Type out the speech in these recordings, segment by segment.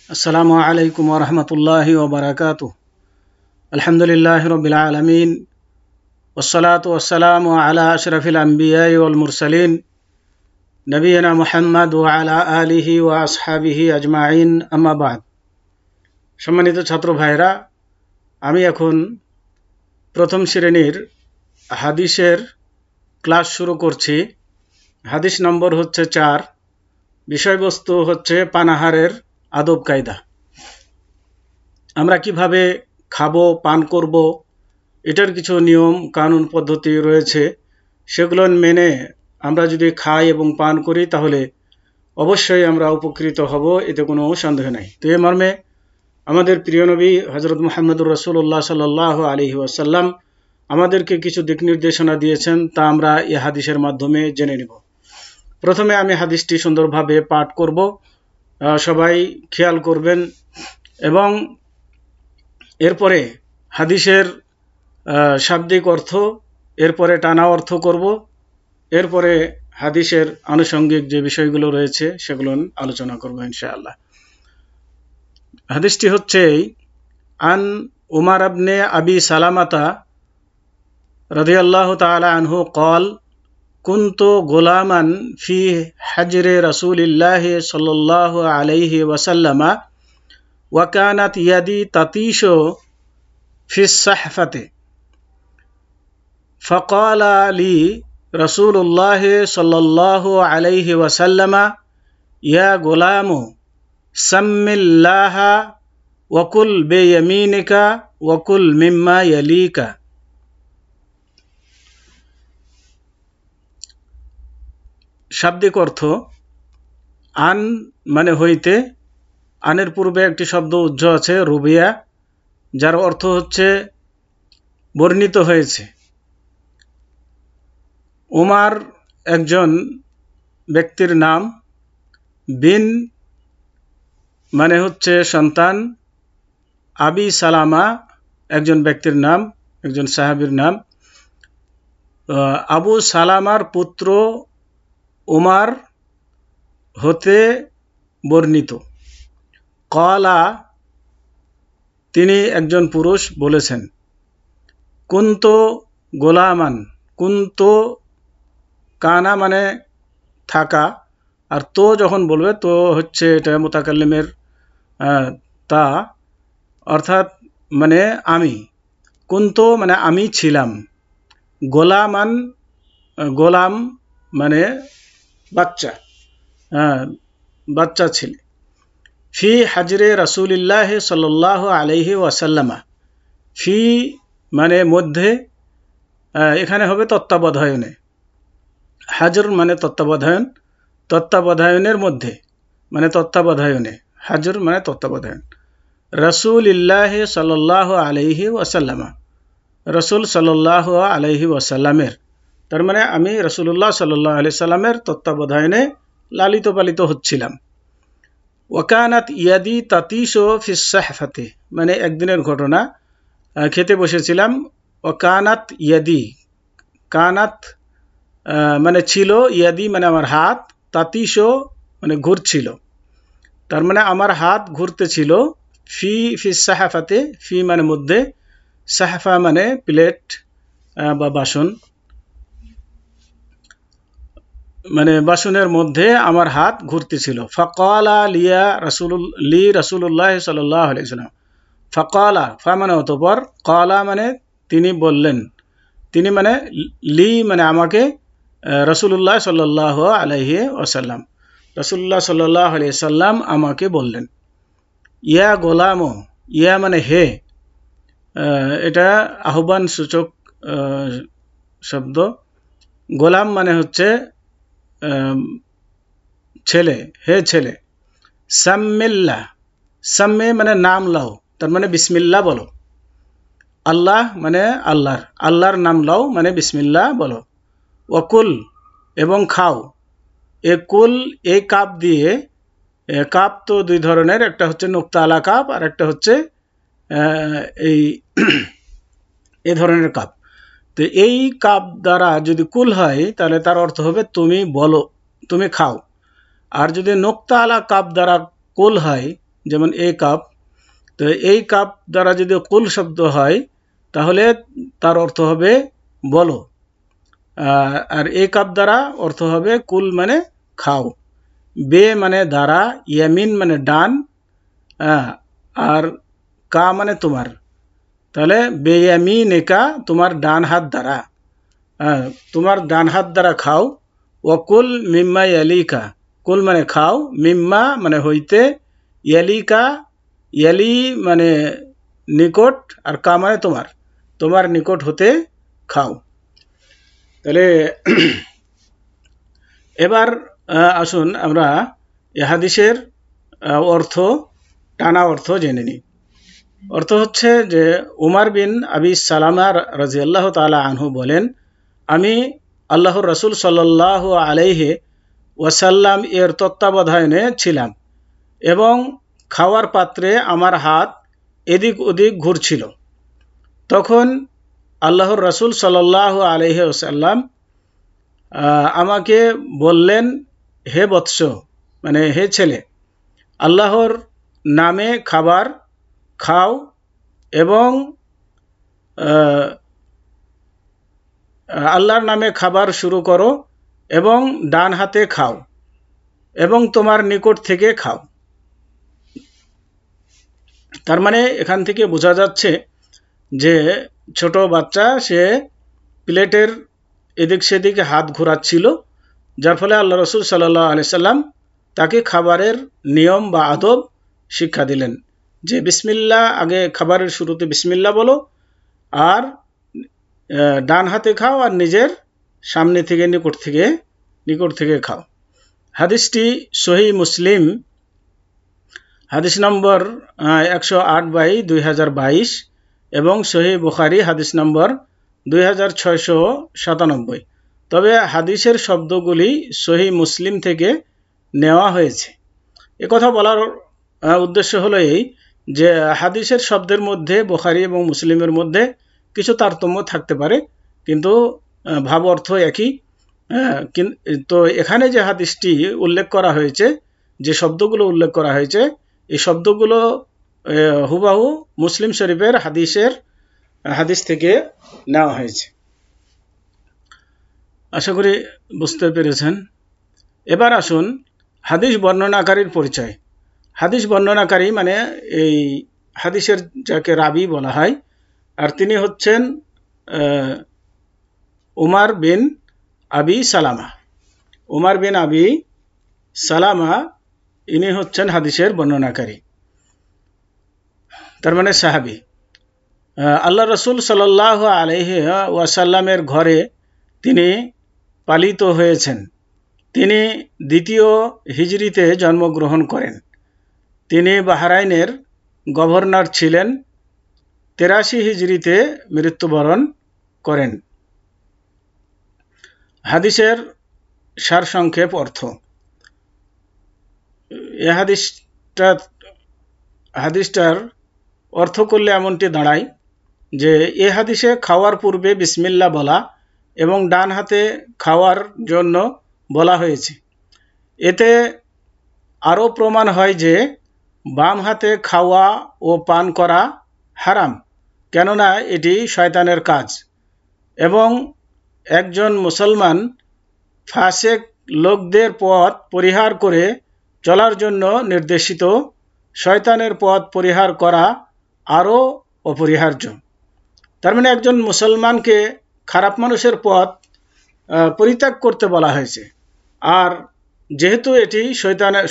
আসসালামু আলাইকুম ওয়া রাহমাতুল্লাহি ওয়া বারাকাতুহু। আলহামদুলিল্লাহি রাব্বিল আলামিন ওয়াসসালাতু ওয়াসসালামু আলা আশরাফিল আমবিয়াই ওয়াল মুরসালিন নবিয়িনা মুহাম্মদ ওয়া আলা আলিহি ওয়া আসহাবিহি আজমাইন, আম্মা বা'দ। সম্মানিত ছাত্র ভাইরা, আমি এখন প্রথম শ্রেণীর হাদিসের ক্লাস শুরু করছি। হাদিস নম্বর হচ্ছে 4। বিষয়বস্তু হচ্ছে পানাহারের আদব কায়দা। আমরা কিভাবে খাবো, পান করব, এটার কিছু নিয়ম কানুন পদ্ধতি রয়েছে। সেগুলো মেনে আমরা যদি খাই এবং পান করি তাহলে অবশ্যই আমরা উপকৃত হব, এতে কোনো সন্দেহ নাই। তো এ মর্মে আমাদের প্রিয় নবী হযরত মুহাম্মদুর রাসূলুল্লাহ সাল্লাল্লাহু আলাইহি ওয়াসাল্লাম আমাদেরকে কিছু দিক নির্দেশনা দিয়েছেন, তা আমরা এই হাদিসের মাধ্যমে জেনে নিব। প্রথমে আমি হাদিসটি সুন্দরভাবে পাঠ করব, সবাই খেয়াল করবেন, এবং এরপরে হাদিসের শাব্দিক অর্থ, এরপরে টানা অর্থ করব, এরপরে হাদিসের আনুষঙ্গিক যে বিষয়গুলো রয়েছে সেগুলো আলোচনা করব ইনশাআল্লাহ। হাদিসটি হচ্ছে আন উমার ইবনে আবি সালামাতা রাদিয়াল্লাহু তাআলা আনহু قال كنت غلاما في حجر رسول الله صلى الله عليه وسلم وكانت يدي تطيش في الصحفة فقال لي رسول الله صلى الله عليه وسلم يا غلام سم الله وكل بيمينك وكل مما يليك। শাব্দিক অর্থ, আন মানে হইতে, আনের পূর্বে একটি শব্দ উজ্জ আছে রুবিয়া, যার অর্থ হচ্ছে বর্ণিত হয়েছে। উমার একজন ব্যক্তির নাম, বিন মানে হচ্ছে সন্তান, আবি সালামা একজন ব্যক্তির নাম, একজন সাহাবীর নাম। আবু সালামার পুত্র উমার হতে বর্ণিত। কলা তিনি একজন পুরুষ বলেছেন, কুন্ত গোলামান, কুন্ত কানা মানে থাকা, আর তো যখন বলবে তো হচ্ছে এটা মুতাকাল্লিমের তা, অর্থাৎ মানে আমি, কুন্ত মানে আমি ছিলাম, গোলামান গোলাম মানে বাচ্চা, বাচ্চা ছেলে। ফি হাজরে রাসূলিল্লাহ সাল্লাল্লাহু আলাইহি ওয়াসাল্লামা, ফি মানে মধ্যে, এখানে হবে তত্ত্বাবধায়নে, হাজর মানে তত্ত্বাবধায়ন, তত্ত্বাবধায়নের মধ্যে মানে তত্ত্বাবধায়নে, হাজর মানে তত্ত্বাবধায়ন। রাসূলিল্লাহ সাল্লাল্লাহু আলাইহি ওয়াসাল্লামা, রাসূল সাল্লাল্লাহু আলাইহি ওয়াসাল্লামের, তার মানে আমি রাসূলুল্লাহ সাল্লাল্লাহু আলাইহি সাল্লামের তত্ত্বাবধায়নে লালিত পালিত হচ্ছিলাম। ওয়াকানাত ইয়াদি তাতিশু ফিস সাহফাতি, মানে একদিনের ঘটনা, খেতে বসেছিলাম। ওয়াকানাত ইয়াদি, কানাত মানে ছিল, ইয়াদি মানে আমার হাত, তাতিশু মানে ঘুরছিল, তার মানে আমার হাত ঘুরতেছিল। ফিস সাহফাতে, ফি মানে মধ্যে, সাহফা মানে প্লেট বা বাসন, মানে বাসনের মধ্যে আমার হাত ঘুরতেছিল। ফাকালা লিয়া রাসূলুল্লাহ সাল্লাল্লাহু আলাইহি ওয়াসাল্লাম, ফাকালা ফা মানে অতঃপর, কালা মানে তিনি বললেন, তিনি মানে লি মানে আমাকে, রাসূলুল্লাহ সাল্লাল্লাহু আলাইহি ওয়াসাল্লাম, রাসূলুল্লাহ সাল্লাল্লাহু আলাইহি ওয়াসাল্লাম আমাকে বললেন। ইয়া গোলাম, ইয়া মানে হে, এটা আহ্বান সূচক শব্দ। গোলাম মানে হচ্ছে ছেলে, হে ছেলে। সাম্মিল্লাহ, সাম্মে মানে নাম লাও, তার মানে বিসমিল্লাহ বলো। আল্লাহ মানে আল্লাহর, আল্লাহর নাম লাও মানে বিসমিল্লাহ বলো। ওয়াকুল এবং খাও, এ কুল এই কাপ দিয়ে, কাপ তো দুই ধরনের, একটা হচ্ছে নুক্তা আলা কাপ, আর একটা হচ্ছে এই ধরনের কাপ। তো এই কাপ দ্বারা যদি কুল হয় তাহলে তার অর্থ হবে তুমি বলো, তুমি খাও। আর যদি নুক্তা আলা কাপ দ্বারা কুল হয় যেমন এই কাপ, তো এই কাপ দ্বারা যদি কুল শব্দ হয় তাহলে তার অর্থ হবে বলো, আর এই কাপ দ্বারা অর্থ হবে কুল মানে খাও, বে মানে দ্বারা, ইয়ামিন মানে ডান, আর কা মানে তোমার, তাহলে বেয়ামিনেকা তোমার ডান হাত দ্বারা, তোমার ডান হাত দ্বারা খাও। ওয়াকুল মিম্মা ইয়ালিকা, কুল মানে খাও, মিম্মা মানে হইতে, ইয়ালিকা ইয়ালি মানে নিকট, আর কা মানে তোমার, তোমার নিকট হতে খাও। তাহলে এবার আসুন আমরা এ হাদিসের অর্থ, টানা অর্থ জেনে নিই। অর্থ হচ্ছে যে উমার বিন আবি সালামা রাদিয়াল্লাহু তাআলা আনহু বলেন, আমি আল্লাহর রাসূল সাল্লাল্লাহু আলাইহি ওয়াসাল্লাম এর তত্ত্বাবধানে ছিলাম এবং খাওয়ার পাত্রে আমার হাত এদিক ওদিক ঘুরছিল। তখন আল্লাহর রাসূল সাল্লাল্লাহু আলাইহি ওয়াসাল্লাম আমাকে বললেন, হে বৎস, মানে হে ছেলে, আল্লাহর নামে খাবার খাও এবং আল্লাহর নামে খাবার শুরু করো এবং ডান হাতে খাও এবং তোমার নিকট থেকে খাও। তার মানে এখান থেকে বোঝা যাচ্ছে যে ছোট বাচ্চা সে প্লেটের এদিক সেদিকে হাত ঘোরাচ্ছিল, যার ফলে আল্লাহ রাসূল সাল্লাল্লাহু আলাইহি সাল্লাম তাকে খাবারের নিয়ম বা আদব শিক্ষা দিলেন যে বিসমিল্লাহ, আগে খাবারের শুরুতে বিসমিল্লাহ বলো, আর ডান হাতে খাও আর নিজের সামনে থেকে নিকট থেকে খাও। হাদিসটি সহিহ মুসলিম হাদিস নম্বর 108/2022 এবং সহিহ বুখারী হাদিস নম্বর 2697। তবে হাদিসের শব্দগুলি সহিহ মুসলিম থেকে নেওয়া হয়েছে। কথা বলার উদ্দেশ্য হলো এই যে হাদিসের শব্দের মধ্যে বুখারী এবং মুসলিমের মধ্যে কিছু তারতম্য থাকতে পারে, কিন্তু ভাব অর্থ একই। তো এখানে যে হাদিসটি উল্লেখ করা হয়েছে, যে শব্দগুলো উল্লেখ করা হয়েছে, এই শব্দগুলো হুবাহু মুসলিম শরীফের হাদিস থেকে নেওয়া হয়েছে। আশা করি বুঝতে পেরেছেন। এবার আসুন হাদিস বর্ণনাকারীর পরিচয়। হাদিস বর্ণনাকারী মানে এই হাদিসের যাকে রাবি বলা হয়, আর তিনি হচ্ছেন উমার বিন আবি সালামা। উমার বিন আবি সালামা ইনি হচ্ছেন হাদিসের বর্ণনাকারী, তার মানে সাহাবী। আল্লাহ রাসূল সাল্লাল্লাহু আলাইহি ওয়াসাল্লামের ঘরে তিনি পালিত হয়েছেন। তিনি ২য় হিজরিতে জন্মগ্রহণ করেন। তিনি বাহরাইনের গভর্নর ছিলেন। ৮৩ হিজরিতে মৃত্যুবরণ করেন। হাদিসের সারসংক্ষেপ অর্থ। এ হাদিসটার অর্থ করলে এমনটি দাঁড়ায় যে এ হাদিসে খাওয়ার পূর্বে বিসমিল্লাহ বলা এবং ডান হাতে খাওয়ার জন্য বলা হয়েছে। এতে আরও প্রমাণ হয় যে বাম হাতে খাওয়া ও পান করা হারাম, কেননা এটি শয়তানের কাজ, এবং একজন মুসলমান ফাসেক লোকদের পথ পরিহার করে চলার জন্য নির্দেশিত। শয়তানের পথ পরিহার করা আরও অপরিহার্য। তার মানে একজন মুসলমানকে খারাপ মানুষের পথ পরিত্যাগ করতে বলা হয়েছে, আর যেহেতু এটি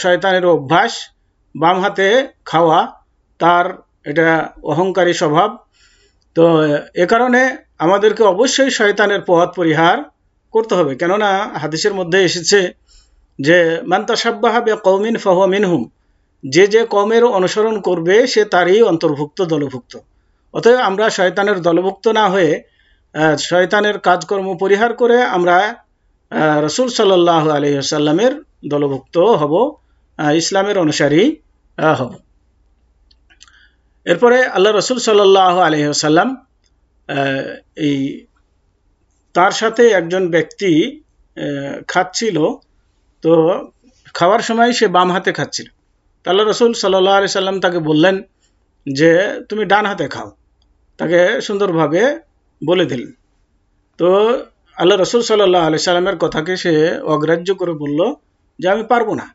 শয়তানের অভ্যাস বাম হাতে খাওয়া, তার এটা অহংকারী স্বভাব, তো এ কারণে আমাদেরকে অবশ্যই শয়তানের পথ পরিহার করতে হবে। কেননা হাদিসের মধ্যে এসেছে যে মান তাশাব্বাহা বিকওমিন ফাহুয়া মিনহুম, যে কওমের অনুসরণ করবে সে তারই অন্তর্ভুক্ত, দলভুক্ত। অতএব আমরা শয়তানের দলভুক্ত না হয়ে শয়তানের কাজকর্ম পরিহার করে আমরা রাসূল সাল্লাল্লাহু আলাইহি ওয়াসাল্লামের দলভুক্ত হব, ইসলামের অনুসারী হব। এরপরে আল্লাহ রাসূল সাল্লাল্লাহু আলাইহি ওয়াসাল্লাম এই তার সাথে একজন ব্যক্তি খাচ্ছিল, তো খাওয়ার সময় সে বাম হাতে খাচ্ছিল। আল্লাহ রসুল সাল্লাল্লাহু আলাইহি সাল্লাম তাকে বললেন যে তুমি ডান হাতে খাও, তাকে সুন্দরভাবে বলে দিলেন। তো আল্লাহ রসুল সাল্লাল্লাহু আলাইহি সাল্লামের কথাকে সে অগ্রাহ্য করে বলল যে আমি পারবো না।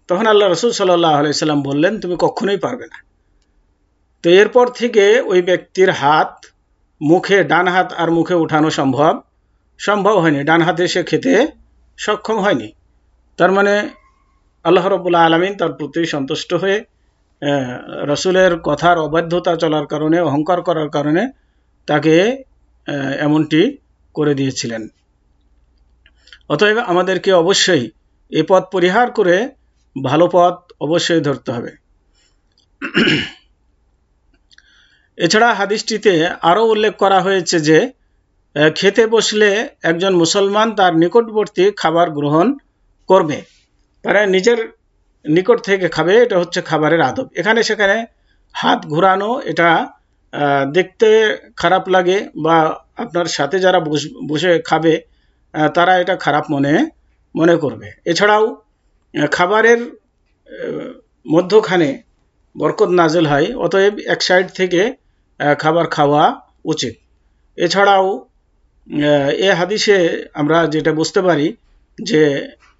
তখন আল্লাহ রসুল সাল্লাল্লাহু আলাইহি সাল্লাম বললেন তুমি কখনোই পারবে না। তো এরপর থেকে ওই ব্যক্তির হাত মুখে, ডান হাত আর মুখে উঠানো সম্ভব হয়নি, ডান হাতে সে খেতে সক্ষম হয়নি। তার মানে আল্লাহ রাব্বুল আলামিন তার প্রতি সন্তুষ্ট হয়ে রসুলের কথার অবাধ্যতা চলার কারণে, অহংকার করার কারণে তাকে এমনটি করে দিয়েছিলেন। অতএব আমাদেরকে অবশ্যই এই পথ পরিহার করে ভালো পথ অবশ্যই ধরতে হবে। এছাড়া হাদিসটিতে আরও উল্লেখ করা হয়েছে যে খেতে বসলে একজন মুসলমান তার নিকটবর্তী খাবার গ্রহণ করবে, তারা নিজের নিকট থেকে খাবে, এটা হচ্ছে খাবারের আদব। এখানে সেখানে হাত ঘোরানো এটা দেখতে খারাপ লাগে, বা আপনার সাথে যারা বসে খাবে তারা এটা খারাপ মনে করবে। এছাড়াও খাবারের মধ্যখানে বরকত নাজিল হয়, অতএব এক সাইড থেকে খাবার খাওয়া উচিত। এছাড়াও এ হাদিসে আমরা যেটা বুঝতে পারি যে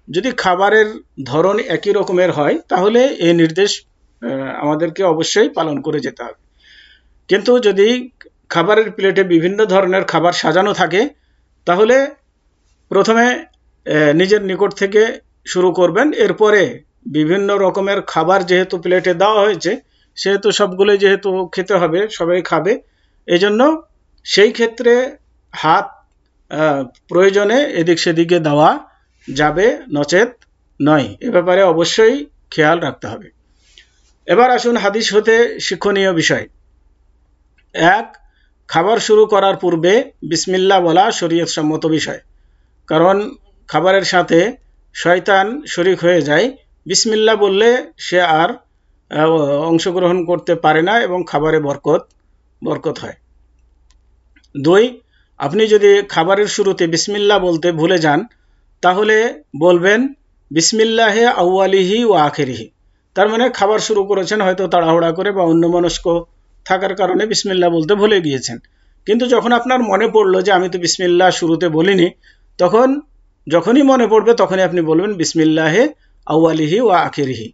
যদি খাবারের ধরন একই রকমের হয় তাহলে এই নির্দেশ আমাদেরকে অবশ্যই পালন করে যেতে হবে। কিন্তু যদি খাবারের প্লেটে বিভিন্ন ধরনের খাবার সাজানো থাকে তাহলে প্রথমে নিজের নিকট থেকে শুরু করবেন, এরপরে বিভিন্ন রকমের খাবার যেহেতু প্লেটে দেওয়া হয়েছে সেহেতু সবগুলোই যেহেতু খেতে হবে, সবাই খাবে, এজন্য সেই ক্ষেত্রে হাত প্রয়োজনে এদিক সেদিকে দেওয়া যাবে, নচেত নয়। এ ব্যাপারে অবশ্যই খেয়াল রাখতে হবে। এবার আসুন হাদিস হতে শিক্ষণীয় বিষয়। 1, খাবার শুরু করার পূর্বে বিসমিল্লাহ বলা শরীয়ত সম্মত বিষয়, কারণ খাবারের সাথে শয়তান শরীক হয়ে যায়। বিসমিল্লাহ বললে সে আর অংশগ্রহণ করতে পারে না এবং খাবারে বরকত হয়। 2, আপনি যদি খাবারের শুরুতে বিসমিল্লাহ বলতে ভুলে যান তাহলে বলবেন বিসমিল্লাহে আউয়ালিহি ওয়া আখিরিহি। তার মানে খাবার শুরু করেছেন হয়তো তাড়াহুড়া করে বা অন্যমনস্ক থাকার কারণে বিসমিল্লাহ বলতে ভুলে গিয়েছেন, কিন্তু যখন আপনার মনে পড়লো যে আমি তো বিসমিল্লাহ শুরুতে বলিনি, তখন যখনই মনে পড়বে তখনই আপনি বলবেন বিসমিল্লাহে আউয়ালিহি ওয়া আখিরিহি,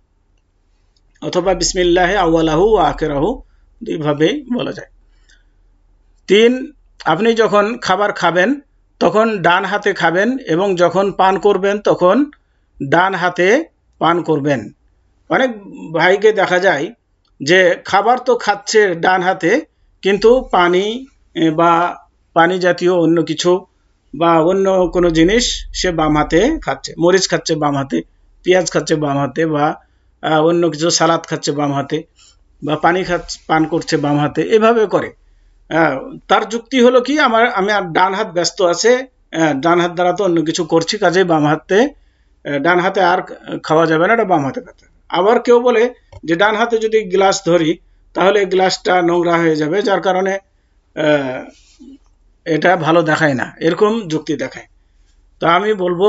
অথবা বিসমিল্লাহে আউয়ালাহু ওয়া আখিরাহু, দুইভাবেই বলা যায়। 3, আপনি যখন খাবার খাবেন তখন ডান হাতে খাবেন এবং যখন পান করবেন তখন ডান হাতে পান করবেন। অনেক ভাইকে দেখা যায় যে খাবার তো খাচ্ছে ডান হাতে, কিন্তু পানি বা পানি জাতীয় অন্য কিছু বা অন্য কোনো জিনিস সে বাম হাতে খাচ্ছে, মরিচ খাচ্ছে বাম হাতে, পেঁয়াজ খাচ্ছে বাম হাতে, বা অন্য কিছু সালাদ খাচ্ছে বাম হাতে, বা পান করছে বাম হাতে, এভাবে করে। তার যুক্তি হলো কি, আমি ডান হাত ব্যস্ত আছে, ডান হাত দ্বারা তো অন্য কিছু করছি, কাজে ডান হাতে আর খাওয়া যাবে না, এটা বাম হাতে খাতে। আবার কেউ বলে যে ডান হাতে যদি গ্লাস ধরি তাহলে গ্লাসটা নোংরা হয়ে যাবে, যার কারণে এটা ভালো দেখায় না, এরকম যুক্তি দেখায়। তো আমি বলবো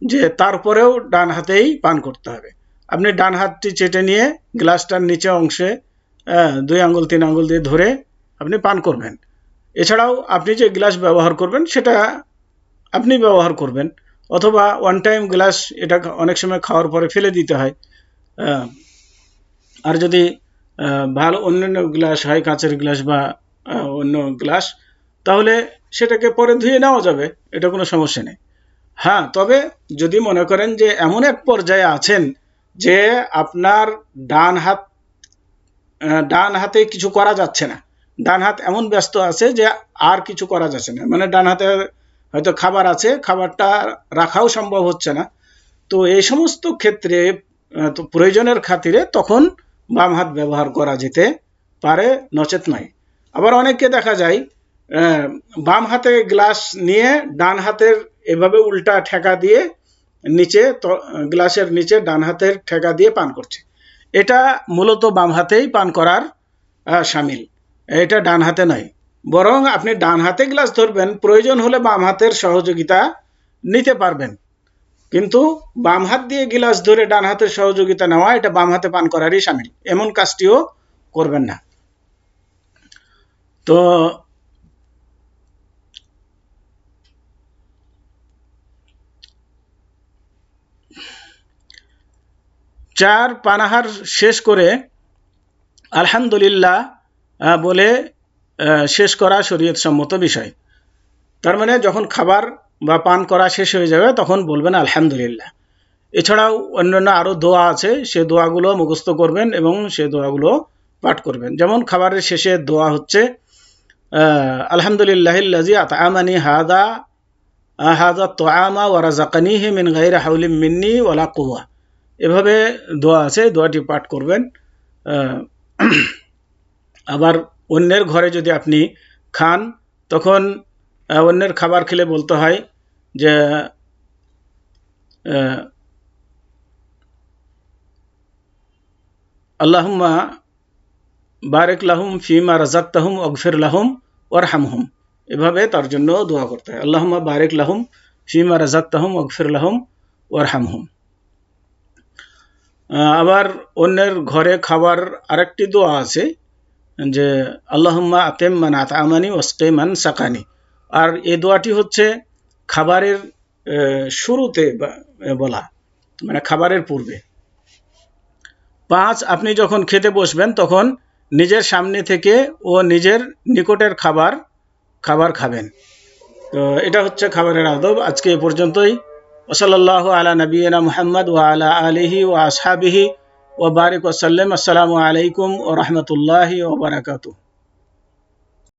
যে তারপরেও ডান হাতেই পান করতে হবে। আপনি ডান হাতটি চেটে নিয়ে গ্লাসটার নিচে অংশে 2 আঙ্গুল 3 আঙ্গুল দিয়ে ধরে আপনি পান করবেন। এছাড়াও আপনি যে গ্লাস ব্যবহার করবেন সেটা আপনি ব্যবহার করবেন, অথবা ওয়ান টাইম গ্লাস, এটা অনেক সময় খাওয়ার পরে ফেলে দিতে হয়। আর যদি ভালো অন্যান্য গ্লাস হয়, কাঁচের গ্লাস বা অন্য গ্লাস, তাহলে সেটাকে পরে ধুয়ে নেওয়া যাবে, এটা কোনো সমস্যা নেই। হ্যাঁ, তবে যদি মনে করেন যে এমন এক পর্যায়ে আছেন যে আপনার ডান হাতে কিছু করা যাচ্ছে না, ডান হাত এমন ব্যস্ত আছে যে আর কিছু করা যাচ্ছে না, মানে ডান হাতে হয়তো খাবার আছে, খাবারটা রাখাও সম্ভব হচ্ছে না, তো এই সমস্ত ক্ষেত্রে তো প্রয়োজনের খাতিরে তখন বাম হাত ব্যবহার করা যেতে পারে, নচেত নয়। আবার অনেককে দেখা যায় বাম হাতে গ্লাস নিয়ে ডান হাতের এভাবে উল্টা ঠেকা দিয়ে নিচে, গ্লাসের নিচে ডান হাতের ঠেকা দিয়ে পান করছে। এটা মূলত বাম হাতেই পান করার শামিল, এটা ডান হাতে নয়। বরং আপনি ডান হাতে গ্লাস ধরবেন, প্রয়োজন হলে বাম হাতের সহযোগিতা নিতে পারবেন, কিন্তু বাম হাত দিয়ে গিলাস ধরে ডান হাতের সহযোগিতা নেওয়া এটা বাম হাতে পান করারই শামিল, এমন কাজটিও করবেন না। তো চার পানাহার শেষ করে আলহামদুলিল্লাহ বলে শেষ করা শরীয়ত সম্মত বিষয়। তার মানে যখন খাবার বা পান করা শেষ হয়ে যাবে তখন বলবেন আলহামদুলিল্লাহ। এছাড়াও অন্যান্য আরও দোয়া আছে, সে দোয়াগুলো মুখস্থ করবেন এবং সে দোয়াগুলো পাঠ করবেন। যেমন খাবারের শেষে দোয়া হচ্ছে আলহামদুলিল্লাহিল্লাযী আতআমানি হাযা আত-তাআমা ওয়া রাযাকানিহি মিন গায়রি হাওলিন মিন্নি ওয়ালা কুওয়া, এভাবে দোয়া আছে, দোয়াটি পাঠ করবেন। আবার অন্যের ঘরে যদি আপনি খান তখন অন্যের খাবার খেলে বলতে হয় যে আল্লাহুম্মা বারিক লাহুম ফিমা রাযাকতাহুম ওয়াগফির লাহুম ওয়ারহামহুম, এভাবে তার জন্য দোয়া করতে হয়, আল্লাহুম্মা বারিক লাহুম ফিমা রাযাকতাহুম ওয়াগফির লাহুম ওয়ারহামহুম। আবার অন্যের ঘরে খাবার আরেকটি দোয়া আছে যে আল্লাহুম্মা আতিম মান আতআমানি ওয়াসকি মান সাকানি, আর এই দোয়াটি হচ্ছে খাবারের শুরুতে বলা, মানে খাবারের পূর্বে। 5, আপনি যখন খেতে বসবেন তখন নিজের সামনে থেকে ও নিজের নিকটের খাবার খাবেন। তো এটা হচ্ছে খাবারের আদব। আজকে এ পর্যন্তই। ওয়াসাল্লাল্লাহু আলা নবিয়িনা মুহাম্মদ ওয়া আলা আলিহি ওয়া আসহাবিহি ওয়া বারিক ওয়া সাল্লাম। আসসালামু আলাইকুম ওয়া রাহমাতুল্লাহি ওয়া বারাকাতুহু।